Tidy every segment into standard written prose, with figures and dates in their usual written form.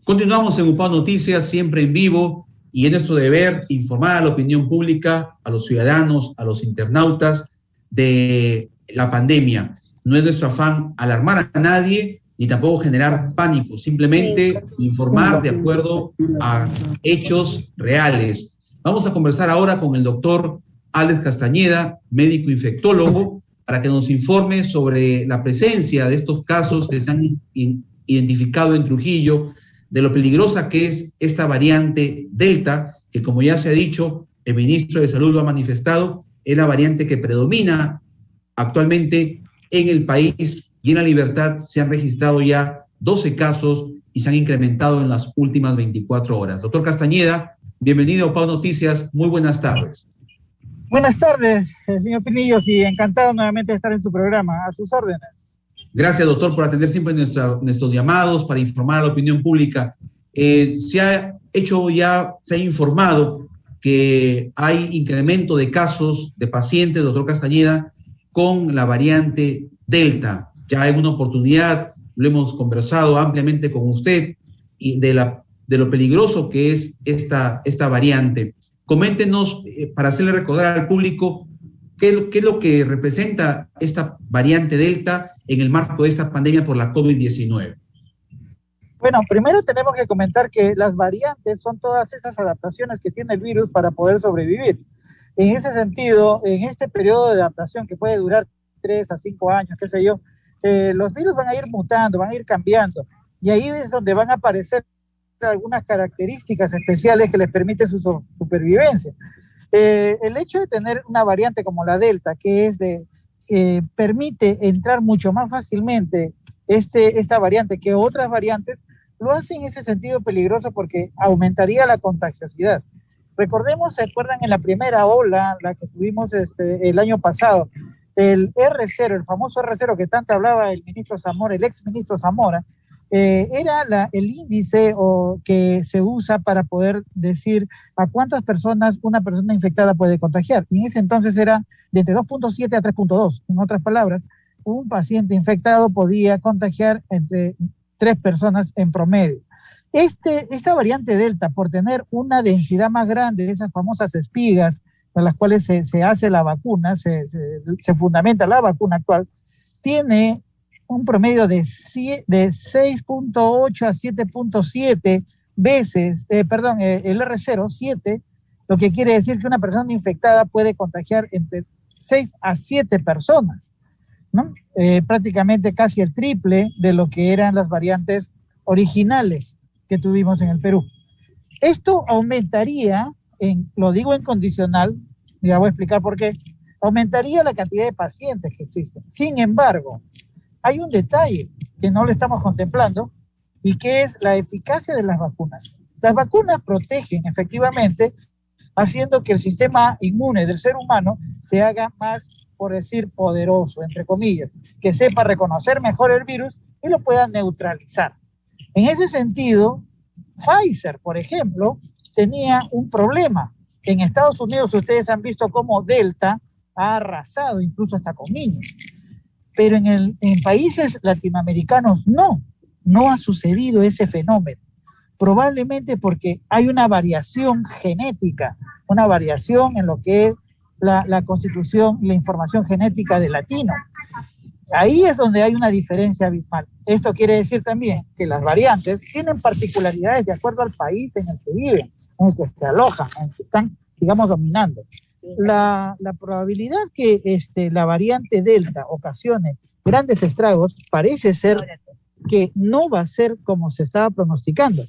Continuamos en UPAO Noticias, siempre en vivo, y en nuestro deber informar a la opinión pública, a los ciudadanos, a los internautas de la pandemia. No es nuestro afán alarmar a nadie ni tampoco generar pánico, simplemente informar de acuerdo a hechos reales. Vamos a conversar ahora con el doctor Alex Castañeda, médico infectólogo, para que nos informe sobre la presencia de estos casos que se han identificado en Trujillo, de lo peligrosa que es esta variante Delta, que como ya se ha dicho, el ministro de Salud lo ha manifestado, es la variante que predomina actualmente en el país, y en La Libertad se han registrado ya 12 casos y se han incrementado en las últimas 24 horas. Doctor Castañeda, bienvenido a UPAO Noticias, muy buenas tardes. Buenas tardes, señor Pinillos, y encantado nuevamente de estar en su programa, a sus órdenes. Gracias, doctor, por atender siempre nuestros llamados para informar a la opinión pública. Se ha informado que hay incremento de casos de pacientes, doctor Castañeda, con la variante Delta. Ya en una oportunidad lo hemos conversado ampliamente con usted y de lo peligroso que es esta variante. Coméntenos, para hacerle recordar al público, ¿qué es lo que representa esta variante Delta en el marco de esta pandemia por la COVID-19? Bueno, primero tenemos que comentar que las variantes son todas esas adaptaciones que tiene el virus para poder sobrevivir. En ese sentido, en este periodo de adaptación que puede durar 3 a 5 años, qué sé yo, los virus van a ir mutando, van a ir cambiando, y ahí es donde van a aparecer algunas características especiales que les permiten su supervivencia. El hecho de tener una variante como la Delta, que es permite entrar mucho más fácilmente esta variante que otras variantes, lo hace en ese sentido peligroso porque aumentaría la contagiosidad. Recordemos, ¿se acuerdan en la primera ola, la que tuvimos el año pasado? El R0, el famoso R0 que tanto hablaba el ministro Zamora, el ex ministro Zamora, era el índice que se usa para poder decir a cuántas personas una persona infectada puede contagiar. Y en ese entonces era de entre 2.7 a 3.2. En otras palabras, un paciente infectado podía contagiar entre 3 personas en promedio. Esta variante Delta, por tener una densidad más grande de esas famosas espigas en las cuales se hace la vacuna, se fundamenta la vacuna actual, tiene un promedio de 6.8 a 7.7 veces, el R0, 7, lo que quiere decir que una persona infectada puede contagiar entre 6 a 7 personas, ¿no? Prácticamente casi el triple de lo que eran las variantes originales que tuvimos en el Perú. Esto aumentaría, lo digo en condicional, ya voy a explicar por qué, aumentaría la cantidad de pacientes que existen. Sin embargo, hay un detalle que no lo estamos contemplando y que es la eficacia de las vacunas. Las vacunas protegen efectivamente, haciendo que el sistema inmune del ser humano se haga más, por decir, poderoso, entre comillas, que sepa reconocer mejor el virus y lo pueda neutralizar. En ese sentido, Pfizer, por ejemplo, tenía un problema. En Estados Unidos ustedes han visto cómo Delta ha arrasado incluso hasta con niños. Pero en países latinoamericanos no ha sucedido ese fenómeno. Probablemente porque hay una variación genética, una variación en lo que es la constitución y la información genética del latino. Ahí es donde hay una diferencia abismal. Esto quiere decir también que las variantes tienen particularidades de acuerdo al país en el que viven, en el que se alojan, en el que están, digamos, dominando. La probabilidad que la variante Delta ocasione grandes estragos parece ser que no va a ser como se estaba pronosticando,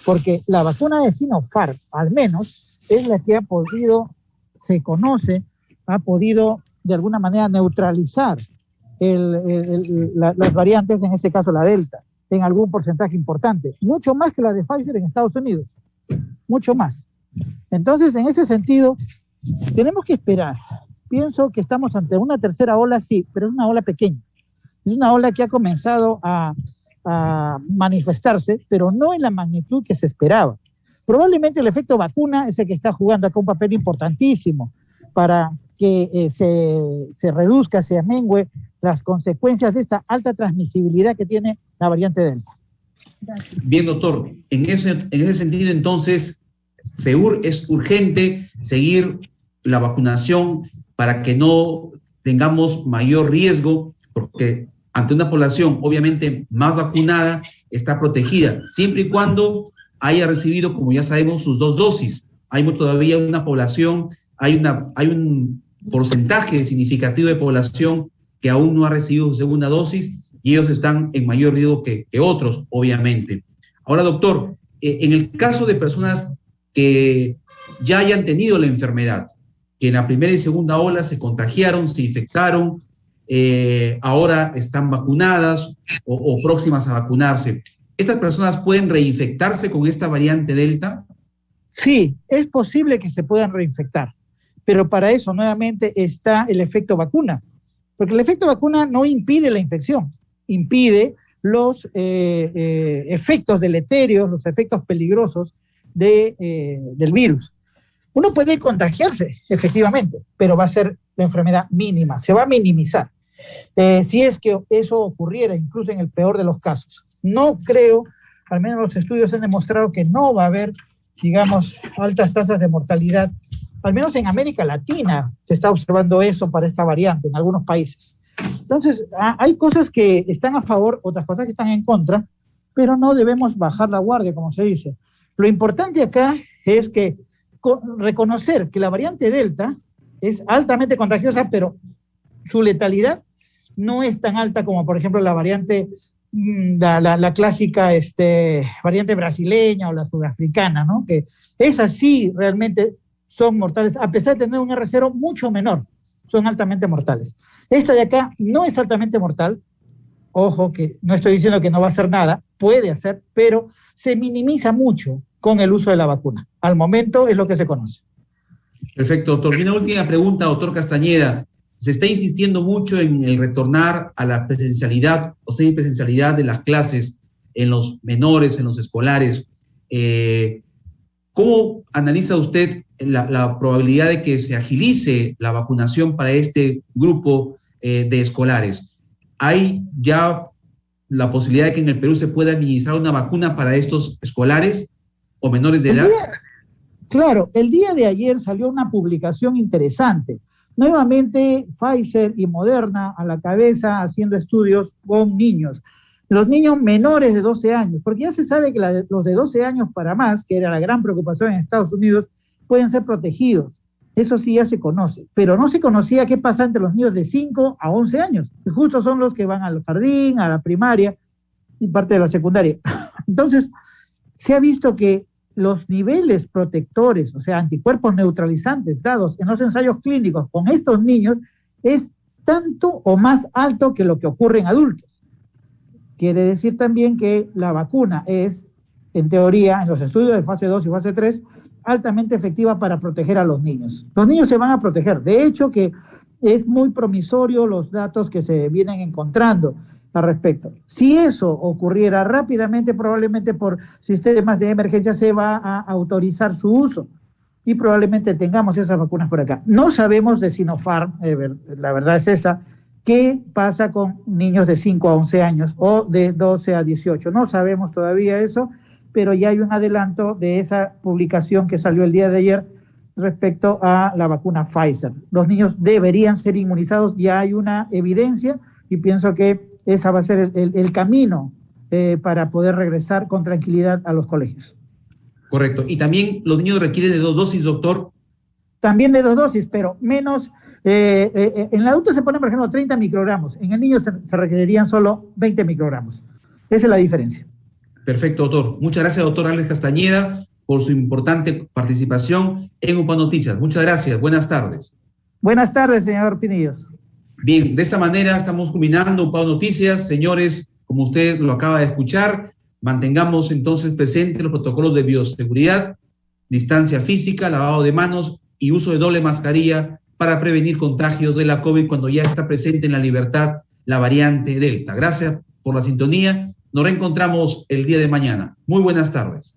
porque la vacuna de Sinopharm, al menos, es la que ha podido de alguna manera neutralizar las variantes, en este caso la Delta, en algún porcentaje importante, mucho más que la de Pfizer en Estados Unidos, mucho más. Entonces, en ese sentido, tenemos que esperar. Pienso que estamos ante una tercera ola, sí, pero es una ola pequeña. Es una ola que ha comenzado a manifestarse, pero no en la magnitud que se esperaba. Probablemente el efecto vacuna es el que está jugando acá un papel importantísimo para que se reduzca, se amengüe las consecuencias de esta alta transmisibilidad que tiene la variante Delta. Bien, doctor. En ese sentido, entonces, es urgente seguir la vacunación para que no tengamos mayor riesgo, porque ante una población obviamente más vacunada está protegida, siempre y cuando haya recibido, como ya sabemos, sus 2 dosis. Hay todavía una población, hay un porcentaje significativo de población que aún no ha recibido su segunda dosis y ellos están en mayor riesgo que otros, obviamente. Ahora, doctor, en el caso de personas que ya hayan tenido la enfermedad, que en la primera y segunda ola se contagiaron, se infectaron, ahora están vacunadas o próximas a vacunarse, ¿estas personas pueden reinfectarse con esta variante Delta? Sí, es posible que se puedan reinfectar, pero para eso nuevamente está el efecto vacuna, porque el efecto vacuna no impide la infección, impide los efectos deleterios, los efectos peligrosos del virus. Uno puede contagiarse, efectivamente, pero va a ser la enfermedad mínima, se va a minimizar. Si es que eso ocurriera, incluso en el peor de los casos. No creo, al menos los estudios han demostrado que no va a haber, digamos, altas tasas de mortalidad. Al menos en América Latina se está observando eso para esta variante, en algunos países. Entonces, hay cosas que están a favor, otras cosas que están en contra, pero no debemos bajar la guardia, como se dice. Lo importante acá es que reconocer que la variante Delta es altamente contagiosa, pero su letalidad no es tan alta como, por ejemplo, la variante, la clásica variante brasileña o la sudafricana, ¿no? Que esas sí realmente son mortales, a pesar de tener un R0 mucho menor, son altamente mortales. Esta de acá no es altamente mortal, ojo que no estoy diciendo que no va a hacer nada, puede hacer, pero se minimiza mucho con el uso de la vacuna. Al momento es lo que se conoce. Perfecto, doctor. Y una última pregunta, doctor Castañeda. Se está insistiendo mucho en el retornar a la presencialidad o semipresencialidad de las clases en los menores, en los escolares. ¿Cómo analiza usted la probabilidad de que se agilice la vacunación para este grupo de escolares? ¿Hay ya la posibilidad de que en el Perú se pueda administrar una vacuna para estos escolares o menores de edad? Claro, el día de ayer salió una publicación interesante. Nuevamente Pfizer y Moderna a la cabeza haciendo estudios con niños. Los niños menores de 12 años, porque ya se sabe que los de 12 años para más, que era la gran preocupación en Estados Unidos, pueden ser protegidos. Eso sí ya se conoce, pero no se conocía qué pasa entre los niños de 5 a 11 años, que justo son los que van al jardín, a la primaria y parte de la secundaria. Entonces, se ha visto que los niveles protectores, o sea, anticuerpos neutralizantes dados en los ensayos clínicos con estos niños es tanto o más alto que lo que ocurre en adultos. Quiere decir también que la vacuna es, en teoría, en los estudios de fase 2 y fase 3, altamente efectiva para proteger a los niños. Los niños se van a proteger. De hecho, que es muy promisorio los datos que se vienen encontrando al respecto. Si eso ocurriera rápidamente, probablemente por sistemas de emergencia se va a autorizar su uso y probablemente tengamos esas vacunas por acá. No sabemos de Sinopharm, la verdad es esa, qué pasa con niños de 5 a 11 años o de 12 a 18. No sabemos todavía eso, pero ya hay un adelanto de esa publicación que salió el día de ayer respecto a la vacuna Pfizer. Los niños deberían ser inmunizados, ya hay una evidencia y pienso que esa va a ser el camino para poder regresar con tranquilidad a los colegios. Correcto. ¿Y también los niños requieren de 2 dosis, doctor? También de 2 dosis, pero menos. En el adulto se ponen, por ejemplo, 30 microgramos. En el niño se requerirían solo 20 microgramos. Esa es la diferencia. Perfecto, doctor. Muchas gracias, doctor Alex Castañeda, por su importante participación en UPA Noticias. Muchas gracias. Buenas tardes. Buenas tardes, señor Pinillos. Bien, de esta manera estamos culminando UPA Noticias. Señores, como usted lo acaba de escuchar, mantengamos entonces presentes los protocolos de bioseguridad, distancia física, lavado de manos y uso de doble mascarilla para prevenir contagios de la COVID cuando ya está presente en la libertad la variante Delta. Gracias por la sintonía. Nos reencontramos el día de mañana. Muy buenas tardes.